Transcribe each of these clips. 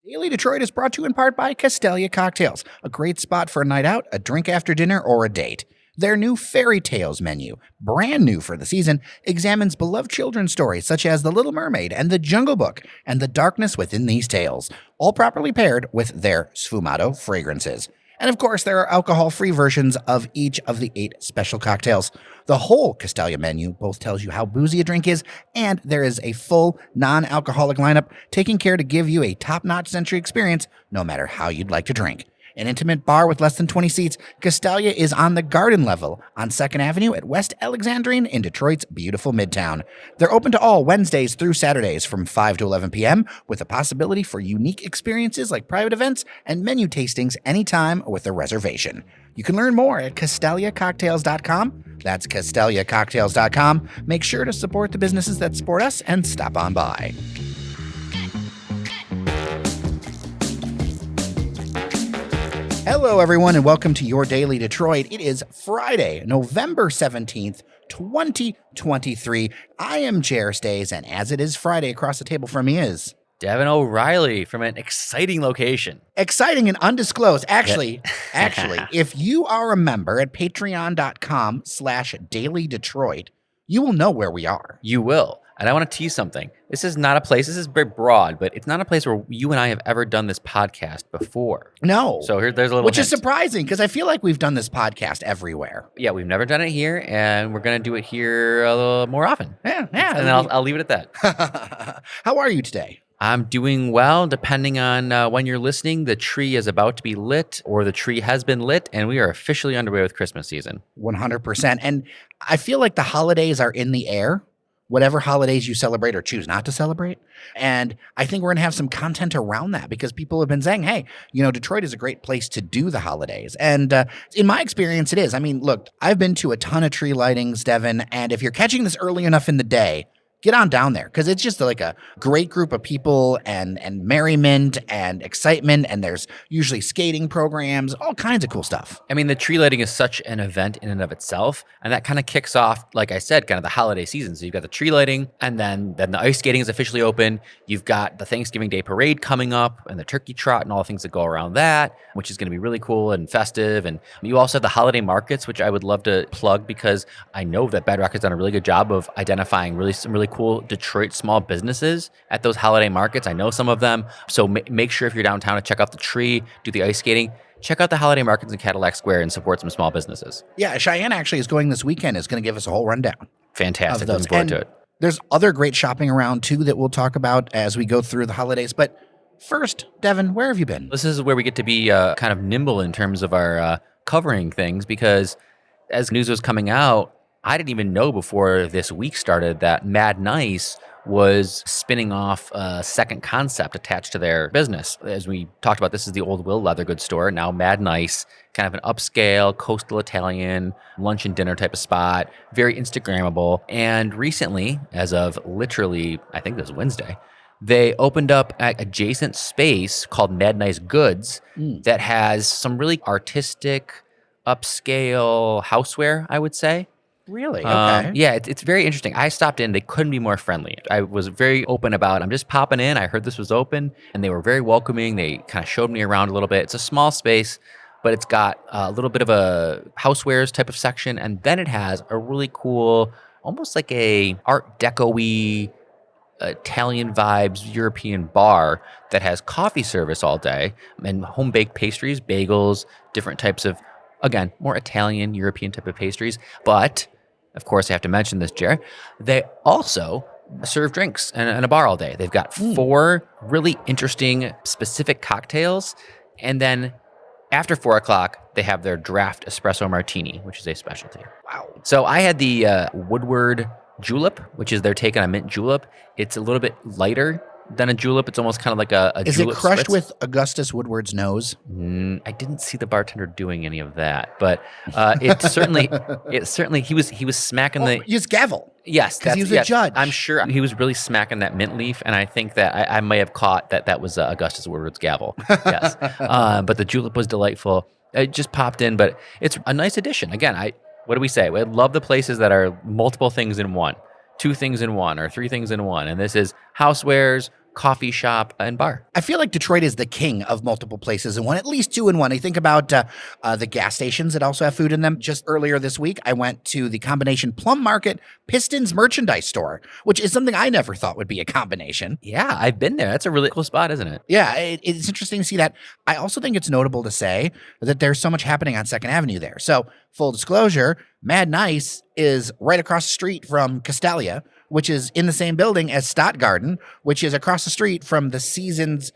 Daily Detroit is brought to you in part by Castalia Cocktails, a great spot for a night out, a drink after dinner, or a date. Their new Fairy Tales menu, brand new for the season, examines beloved children's stories such as The Little Mermaid and The Jungle Book and the darkness within these tales, all properly paired with their sfumato fragrances. And of course, there are alcohol-free versions of each of the 8 special cocktails. The whole Castalia menu both tells you how boozy a drink is, and there is a full non-alcoholic lineup taking care to give you a top-notch sensory experience no matter how you'd like to drink. An intimate bar with less than 20 seats, Castalia is on the garden level on 2nd Avenue at West Alexandrine in Detroit's beautiful Midtown. They're open to all Wednesdays through Saturdays from 5 to 11 p.m. with a possibility for unique experiences like private events and menu tastings anytime with a reservation. You can learn more at CastaliaCocktails.com. That's CastaliaCocktails.com. Make sure to support the businesses that support us and stop on by. Hello, everyone, and welcome to Your Daily Detroit. It is Friday, November 17th, 2023. I am Jer Stays, and as it is Friday, across the table from me is Devon O'Reilly from an exciting location. Exciting and undisclosed. Actually, if you are a member at patreon.com/dailydetroit, you will know where we are. You will. And I want to tease something. This is not a place, this is very broad, but it's not a place where you and I have ever done this podcast before. No. So there's a little Which hint. is surprising, because I feel like we've done this podcast everywhere. Yeah, we've never done it here, and we're going to do it here a little more often. Yeah. And I'll leave it at that. How are you today? I'm doing well, depending on when you're listening. The tree is about to be lit, or the tree has been lit, and we are officially underway with Christmas season. 100%. And I feel like the holidays are in the air. Whatever holidays you celebrate or choose not to celebrate. And I think we're going to have some content around that because people have been saying, hey, Detroit is a great place to do the holidays. And in my experience, it is. I mean, look, I've been to a ton of tree lightings, Devon, and if you're catching this early enough in the day, get on down there because it's just like a great group of people and merriment and excitement. And there's usually skating programs, all kinds of cool stuff. I mean, the tree lighting is such an event in and of itself. And that kind of kicks off, like I said, kind of the holiday season. So you've got the tree lighting, and then the ice skating is officially open. You've got the Thanksgiving Day parade coming up and the turkey trot and all the things that go around that, which is going to be really cool and festive. And you also have the holiday markets, which I would love to plug because I know that Bedrock has done a really good job of identifying some really cool Detroit small businesses at those holiday markets. I know some of them. So make sure if you're downtown to check out the tree, do the ice skating, check out the holiday markets in Cadillac Square and support some small businesses. Yeah, Cheyenne actually is going this weekend. Is going to give us a whole rundown. Fantastic. Looking forward to it. There's other great shopping around too that we'll talk about as we go through the holidays. But first, Devon, where have you been? This is where we get to be kind of nimble in terms of our covering things, because as news was coming out, I didn't even know before this week started that Mad Nice was spinning off a second concept attached to their business. As we talked about, this is the old Will leather goods store. Now Mad Nice, kind of an upscale, coastal Italian, lunch and dinner type of spot, very Instagrammable. And recently, as of literally, I think this was Wednesday, they opened up an adjacent space called Mad Nice Goods that has some really artistic, upscale houseware, I would say. Really? Okay. Yeah, it's very interesting. I stopped in. They couldn't be more friendly. I was very open about, I'm just popping in. I heard this was open, and they were very welcoming. They kind of showed me around a little bit. It's a small space, but it's got a little bit of a housewares type of section, and then it has a really cool, almost like a Art Deco-y, Italian vibes European bar that has coffee service all day and home-baked pastries, bagels, different types of, again, more Italian, European type of pastries. But of course, I have to mention this, Jer. They also serve drinks and a bar all day. They've got 4 really interesting, specific cocktails. And then after 4 o'clock, they have their draft espresso martini, which is a specialty. Wow. So I had the Woodward Julep, which is their take on a mint julep. It's a little bit lighter than a julep. It's almost kind of like a Is julep it crushed spritz. with Augustus Woodward's nose? I didn't see the bartender doing any of that, but it certainly he was smacking the Use gavel. yes, because he was a judge. I'm sure he was really smacking that mint leaf, and I think that I may have caught that was Augustus Woodward's gavel. Yes, but the julep was delightful. It just popped in, but it's a nice addition. Again, what do we say? I love the places that are multiple things in one, 2 things in one, or 3 things in one, and this is housewares, coffee shop, and bar. I feel like Detroit is the king of multiple places in one, at least two in one. I think about the gas stations that also have food in them. Just earlier this week, I went to the combination Plum Market Pistons merchandise store, which is something I never thought would be a combination. Yeah, I've been there. That's a really cool spot, isn't it? Yeah, it's interesting to see that. I also think it's notable to say that there's so much happening on 2nd Avenue there. So, full disclosure, Mad Nice is right across the street from Castalia, which is in the same building as Stadtgarten, which is across the street from the Seasons,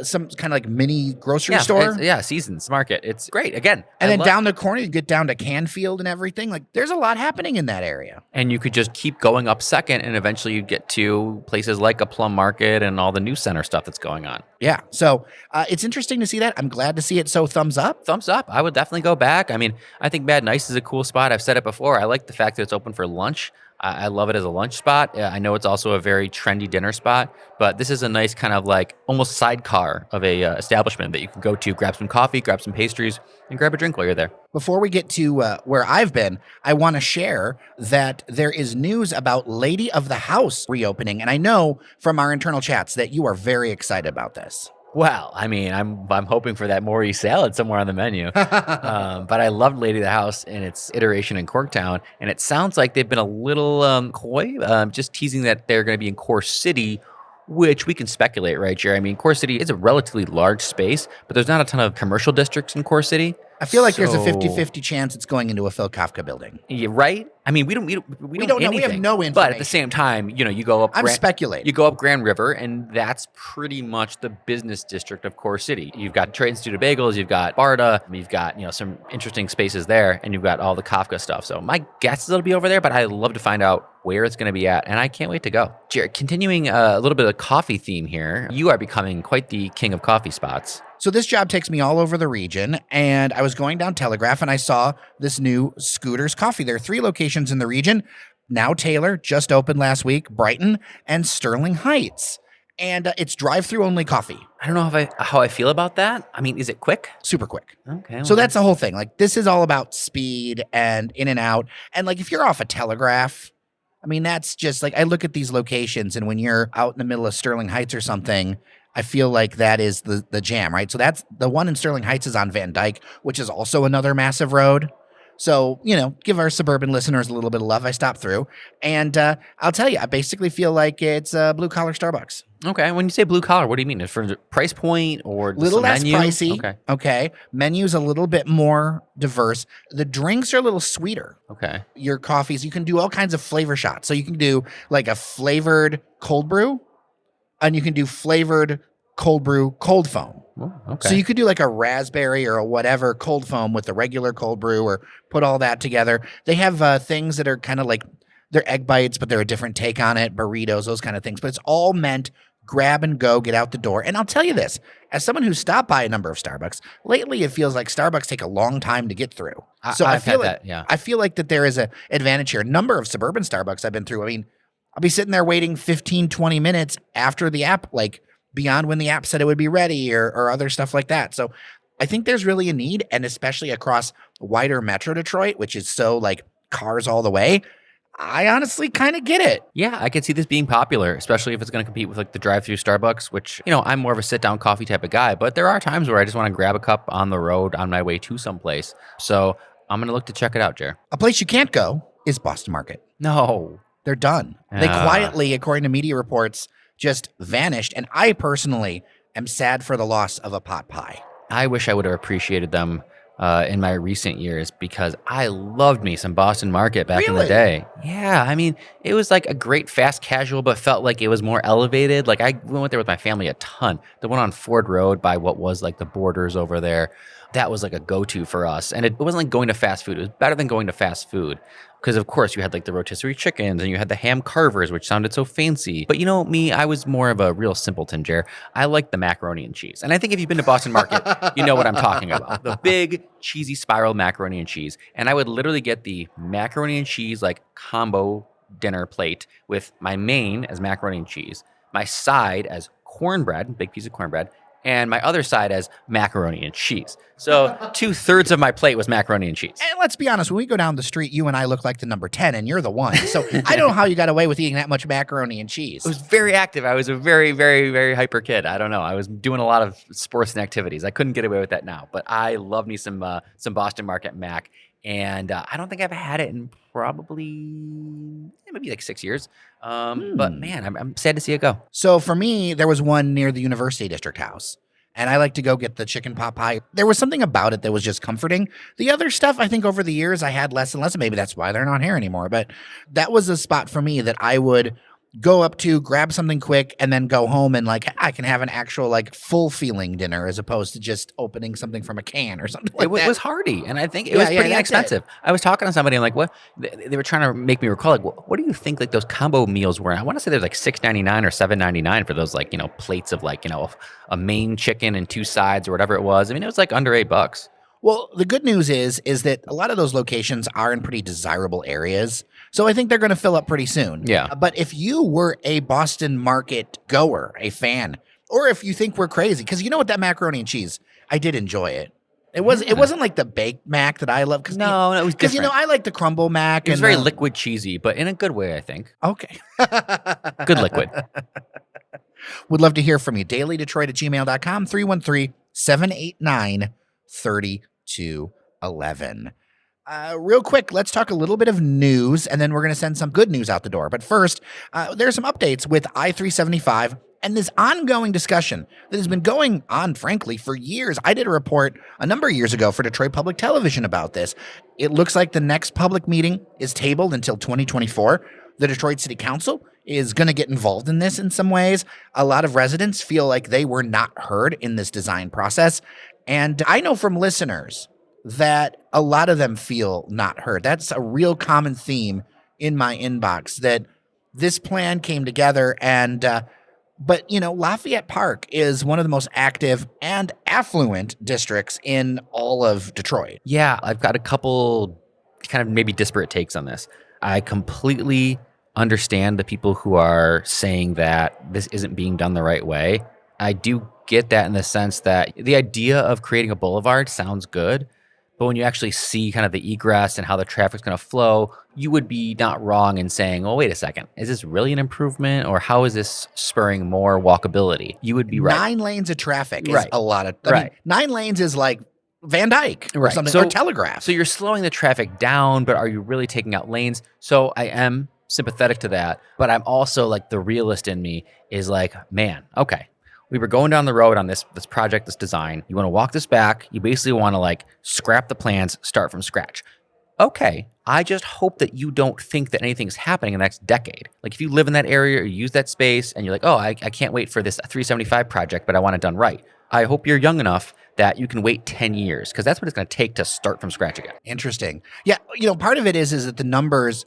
some kind of like mini grocery store. Seasons Market. It's great. Again, And then down the corner, you get down to Canfield and everything. Like, there's a lot happening in that area. And you could just keep going up 2nd, and eventually you get to places like a Plum Market and all the New Center stuff that's going on. Yeah. So it's interesting to see that. I'm glad to see it. So thumbs up. Thumbs up. I would definitely go back. I mean, I think Mad Nice is a cool spot. I've said it before. I like the fact that it's open for lunch. I love it as a lunch spot. I know it's also a very trendy dinner spot, but this is a nice kind of like almost sidecar of a establishment that you can go to, grab some coffee, grab some pastries, and grab a drink while you're there. Before we get to where I've been, I want to share that there is news about Lady of the House reopening, and I know from our internal chats that you are very excited about this. Well, I mean, I'm hoping for that Maury salad somewhere on the menu. But I loved Lady of the House and its iteration in Corktown, and it sounds like they've been a little coy, just teasing that they're going to be in Core City, which we can speculate, right, Jerry? I mean, Core City is a relatively large space, but there's not a ton of commercial districts in Core City. I feel like there's a 50-50 chance it's going into a Phil Kafka building. Yeah, right? I mean, we don't know. We have no information. But at the same time, you go up. I'm speculating. You go up Grand River, and that's pretty much the business district of Core City. You've got Trade Institute of Bagels, you've got Barta, you've got some interesting spaces there, and you've got all the Kafka stuff. So my guess is it'll be over there, but I'd love to find out where it's going to be at, and I can't wait to go. Jared, continuing a little bit of coffee theme here, you are becoming quite the king of coffee spots. So this job takes me all over the region, and I was going down Telegraph, and I saw this new Scooters Coffee. There are 3 locations in the region. Now Taylor, just opened last week, Brighton, and Sterling Heights. And it's drive-through only coffee. I don't know how I feel about that. I mean, is it quick? Super quick. Okay. Well, so that's the whole thing. Like, this is all about speed and in and out. And like, if you're off a Telegraph, I mean, that's just like, I look at these locations, and when you're out in the middle of Sterling Heights or something, I feel like that is the jam, right? So that's the one in Sterling Heights is on Van Dyke, which is also another massive road. So, give our suburban listeners a little bit of love. I stopped through, and I'll tell you, I basically feel like it's a blue-collar Starbucks. Okay. When you say blue-collar, what do you mean? For the price point or the little less menu? Pricey. Okay. Menu's a little bit more diverse. The drinks are a little sweeter. Okay. Your coffees, you can do all kinds of flavor shots. So you can do like a flavored cold brew, and you can do flavored cold brew cold foam. Oh, okay. So you could do like a raspberry or a whatever cold foam with the regular cold brew, or put all that together. They have things that are kind of like, they're egg bites, but they're a different take on it, burritos, those kind of things. But it's all meant grab and go, get out the door. And I'll tell you this, as someone who's stopped by a number of Starbucks, lately it feels like Starbucks take a long time to get through. So I feel like that there is an advantage here. A number of suburban Starbucks I've been through, I mean, I'll be sitting there waiting 15, 20 minutes after the app, like beyond when the app said it would be ready, or other stuff like that. So I think there's really a need, and especially across wider Metro Detroit, which is so like cars all the way. I honestly kind of get it. Yeah, I could see this being popular, especially if it's going to compete with like the drive-through Starbucks, which, I'm more of a sit-down coffee type of guy, but there are times where I just want to grab a cup on the road on my way to someplace. So I'm going to look to check it out, Jer. A place you can't go is Boston Market. No. They're done. They quietly, according to media reports, just vanished. And I personally am sad for the loss of a pot pie. I wish I would have appreciated them in my recent years, because I loved me some Boston Market back in the day. Yeah, I mean, it was like a great fast casual, but felt like it was more elevated. Like I went there with my family a ton. The one on Ford Road by what was like the Borders over there, that was like a go-to for us. And it wasn't like going to fast food. It was better than going to fast food. Because, of course, you had like the rotisserie chickens and you had the ham carvers, which sounded so fancy. But me, I was more of a real simpleton, Jer. I like the macaroni and cheese. And I think if you've been to Boston Market, you know what I'm talking about. The big, cheesy spiral macaroni and cheese. And I would literally get the macaroni and cheese like combo dinner plate with my main as macaroni and cheese, my side as cornbread, big piece of cornbread, and my other side as macaroni and cheese. So 2/3 of my plate was macaroni and cheese. And let's be honest, when we go down the street, you and I look like the number 10, and you're the one. So I don't know how you got away with eating that much macaroni and cheese. I was very active. I was a very, very, very hyper kid. I don't know. I was doing a lot of sports and activities. I couldn't get away with that now, but I love me some Boston Market mac. And I don't think I've had it in probably maybe like 6 years. But man, I'm sad to see it go. So for me, there was one near the University District House. And I like to go get the chicken pot pie. There was something about it that was just comforting. The other stuff, I think over the years, I had less and less. Maybe that's why they're not here anymore. But that was a spot for me that I would go up to, grab something quick, and then go home and like I can have an actual like full feeling dinner as opposed to just opening something from a can or something like that. It was hearty, and I think it was pretty inexpensive. I was talking to somebody, and like, what they were trying to make me recall, like, what do you think like those combo meals were? And I want to say they're like $6.99 or $7.99 for those like plates of like a main chicken and 2 sides or whatever it was. I mean, it was like under $8. Well, the good news is that a lot of those locations are in pretty desirable areas. So I think they're going to fill up pretty soon. Yeah. But if you were a Boston Market goer, a fan, or if you think we're crazy, because you know what, that macaroni and cheese, I did enjoy it. It wasn't like the baked mac that I love. No, it was different. Because I like the crumble mac. It was very liquid cheesy, but in a good way, I think. Okay. Good liquid. Would love to hear from you. dailydetroit@gmail.com, 313-789-3211. Real quick, let's talk a little bit of news, and then we're going to send some good news out the door. But first, there's some updates with I-375 and this ongoing discussion that has been going on, frankly, for years. I did a report a number of years ago for Detroit Public Television about this. It looks like the next public meeting is tabled until 2024. The Detroit City Council is going to get involved in this in some ways. A lot of residents feel like they were not heard in this design process. And I know from listeners that a lot of them feel not heard. That's a real common theme in my inbox, that this plan came together but Lafayette Park is one of the most active and affluent districts in all of Detroit. Yeah, I've got a couple kind of maybe disparate takes on this. I completely understand the people who are saying that this isn't being done the right way. I do get that in the sense that the idea of creating a boulevard sounds good, but when you actually see kind of the egress and how the traffic's going to flow, you would be not wrong in saying, well, wait a second, is this really an improvement, or how is this spurring more walkability? You would be right. 9 lanes of traffic is Right. a lot of, I mean, 9 lanes is like Van Dyke or Right. something, So- or Telegraph. So you're slowing the traffic down, but are you really taking out lanes? So I am sympathetic to that, but I'm also like, the realist in me is like, man, okay, we were going down the road on this project, this design. You want to walk this back. You basically want to like scrap the plans, start from scratch. Okay, I just hope that you don't think that anything's happening in the next decade. Like if you live in that area or you use that space and you're like, oh, I can't wait for this 375 project, but I want it done right. I hope you're young enough that you can wait 10 years, because that's what it's going to take to start from scratch again. Interesting. Yeah, part of it is that the numbers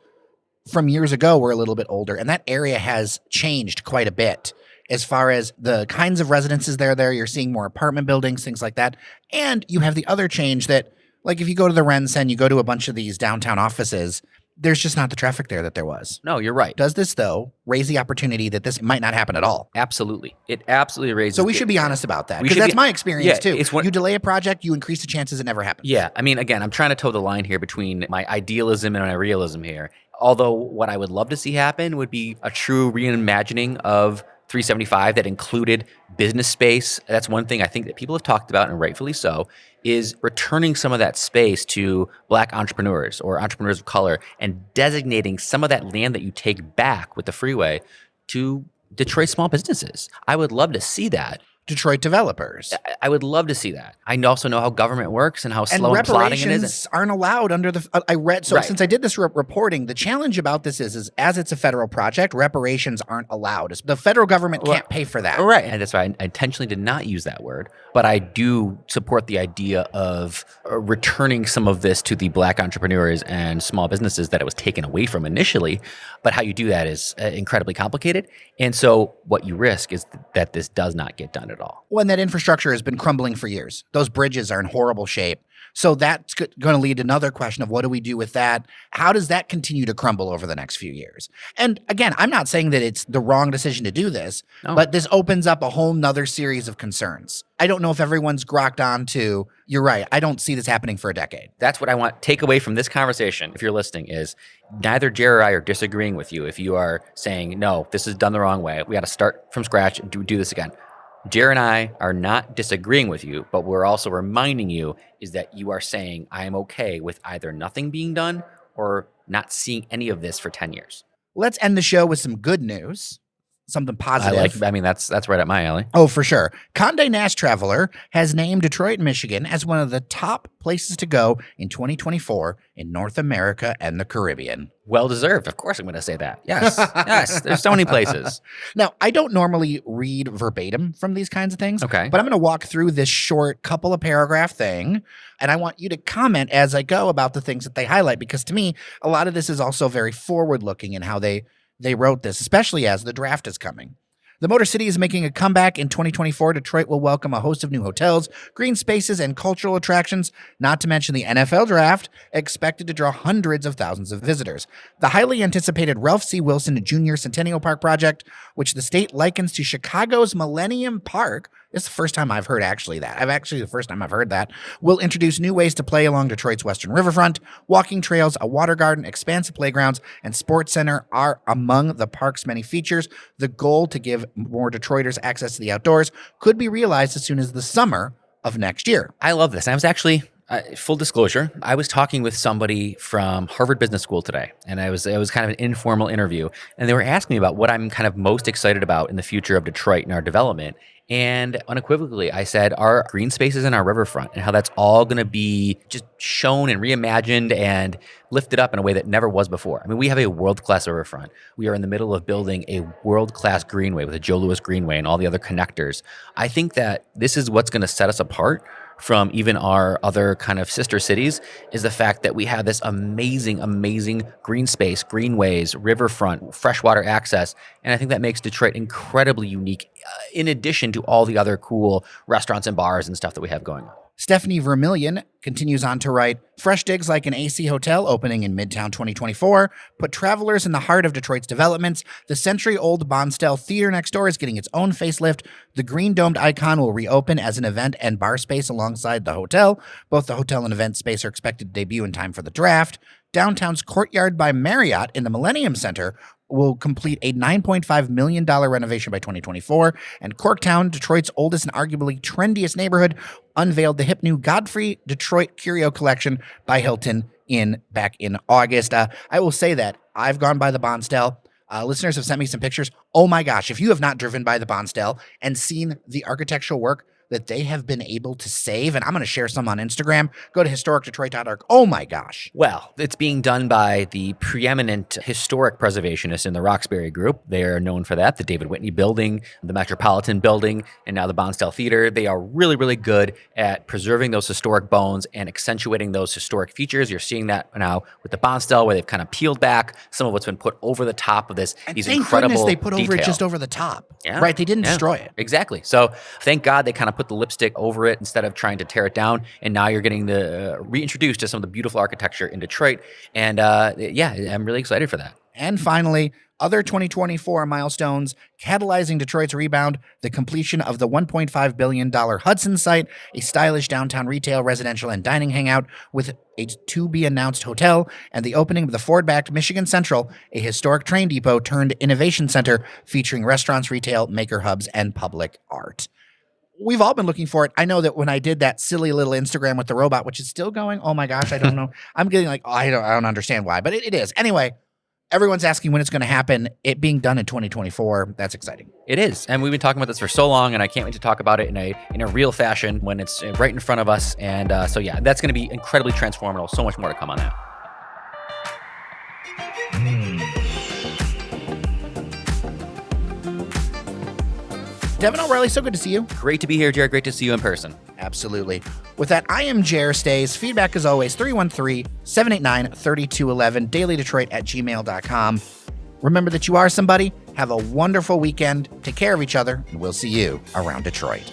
from years ago were a little bit older, and that area has changed quite a bit as far as the kinds of residences there. You're seeing more apartment buildings, things like that. And you have the other change that, like if you go to the Rensen, you go to a bunch of these downtown offices, there's just not the traffic there that there was. No, you're right. Does this, though, raise the opportunity that this might not happen at all? Absolutely. It absolutely raises. So we should be honest about that, We because should that's be- my experience, too. it's one- You delay a project, you increase the chances it never happens. Yeah. I mean, again, I'm trying to toe the line here between my idealism and my realism here. Although what I would love to see happen would be a true reimagining of 375 that included business space. That's one thing I think that people have talked about, and rightfully so, is returning some of that space to Black entrepreneurs or entrepreneurs of color, and designating some of that land that you take back with the freeway to Detroit small businesses. I would love to see that. Detroit developers. I would love to see that. I also know how government works and how And slow and plotting it is. reparations aren't allowed under the. I read so Right. since I did this reporting, the challenge about this is as it's a federal project, reparations aren't allowed. The federal government can't pay for that. Right. And that's why I intentionally did not use that word. But I do support the idea of returning some of this to the Black entrepreneurs and small businesses that it was taken away from initially. But how you do that is incredibly complicated. And so what you risk is that this does not get done at all. at all. When that infrastructure has been crumbling for years, those bridges are in horrible shape. So that's going to lead to another question of what do we do with that? How does that continue to crumble over the next few years? And again, I'm not saying that it's the wrong decision to do this, but this opens up a whole nother series of concerns. I don't know if everyone's grokked on to, you're right, I don't see this happening for a decade. That's what I want to take away from this conversation, if you're listening, is neither Jer or I are disagreeing with you. If you are saying, no, this is done the wrong way, we got to start from scratch and do this again. Jer and I are not disagreeing with you, but we're also reminding you is that you are saying, I am okay with either nothing being done or not seeing any of this for 10 years. Let's end the show with some good news. Something positive. That's right up my alley. Oh, for sure. Conde Nast Traveler has named Detroit, Michigan as one of the top places to go in 2024 in North America and the Caribbean. Well deserved. Of course I'm going to say that. Yes. Yes. There's so many places. Now, I don't normally read verbatim from these kinds of things. Okay. But I'm going to walk through this short couple of paragraph thing, and I want you to comment as I go about the things that they highlight, because to me, a lot of this is also very forward-looking in how they wrote this, especially as the draft is coming. The Motor City is making a comeback in 2024. Detroit will welcome a host of new hotels, green spaces, and cultural attractions, not to mention the NFL draft, expected to draw hundreds of thousands of visitors. The highly anticipated Ralph C. Wilson Jr. Centennial Park project, which the state likens to Chicago's Millennium Park, it's the first time I've heard that, will introduce new ways to play along Detroit's western riverfront. Walking trails, a water garden, expansive playgrounds, and sports center are among the park's many features. The goal to give more Detroiters access to the outdoors could be realized as soon as the summer of next year. I love this. I was actually, full disclosure, I was talking with somebody from Harvard Business School today, and it was kind of an informal interview, and they were asking me about what I'm kind of most excited about in the future of Detroit and our development. And unequivocally, I said our green spaces and our riverfront and how that's all going to be just shown and reimagined and lifted up in a way that never was before. I mean, we have a world-class riverfront. We are in the middle of building a world-class greenway with a Joe Louis Greenway and all the other connectors. I think that this is what's going to set us apart from even our other kind of sister cities, is the fact that we have this amazing, amazing green space, greenways, riverfront, freshwater access. And I think that makes Detroit incredibly unique, in addition to all the other cool restaurants and bars and stuff that we have going on. Stephanie Vermillion continues on to write, fresh digs like an AC hotel opening in Midtown 2024 put travelers in the heart of Detroit's developments. The century-old Bonstel Theater next door is getting its own facelift. The green-domed icon will reopen as an event and bar space alongside the hotel. Both the hotel and event space are expected to debut in time for the draft. Downtown's Courtyard by Marriott in the Millennium Center will complete a $9.5 million renovation by 2024. And Corktown, Detroit's oldest and arguably trendiest neighborhood, unveiled the hip new Godfrey Detroit Curio Collection by Hilton back in August. I will say that I've gone by the Bonstel. Listeners have sent me some pictures. Oh my gosh, if you have not driven by the Bonstel and seen the architectural work that they have been able to save, and I'm going to share some on Instagram. Go to historicdetroit.org. Oh my gosh. Well, it's being done by the preeminent historic preservationists in the Roxbury Group. They are known for that. The David Whitney Building, the Metropolitan Building, and now the Bonstel Theater. They are really, really good at preserving those historic bones and accentuating those historic features. You're seeing that now with the Bonstel, where they've kind of peeled back some of what's been put over the top of this. And these thank incredible goodness they put over it detail. just over the top. Yeah. Right? They didn't destroy it. Exactly. So thank God they kind of put the lipstick over it instead of trying to tear it down. And now you're getting reintroduced to some of the beautiful architecture in Detroit. And I'm really excited for that. And finally, other 2024 milestones catalyzing Detroit's rebound: the completion of the $1.5 billion Hudson site, a stylish downtown retail, residential, and dining hangout with a to-be-announced hotel, and the opening of the Ford-backed Michigan Central, a historic train depot turned innovation center featuring restaurants, retail, maker hubs, and public art. We've all been looking for it. I know that when I did that silly little Instagram with the robot, which is still going, oh my gosh, I don't know. I'm getting like, I don't understand why, but it is. Anyway, everyone's asking when it's going to happen. It being done in 2024, that's exciting. It is. And we've been talking about this for so long, and I can't wait to talk about it in a real fashion when it's right in front of us. And that's going to be incredibly transformative. So much more to come on that. Devon O'Reilly, so good to see you. Great to be here, Jared. Great to see you in person. Absolutely. With that, I am Jer Stays. Feedback, as always, 313-789-3211, dailydetroit@gmail.com. Remember that you are somebody. Have a wonderful weekend. Take care of each other, and we'll see you around Detroit.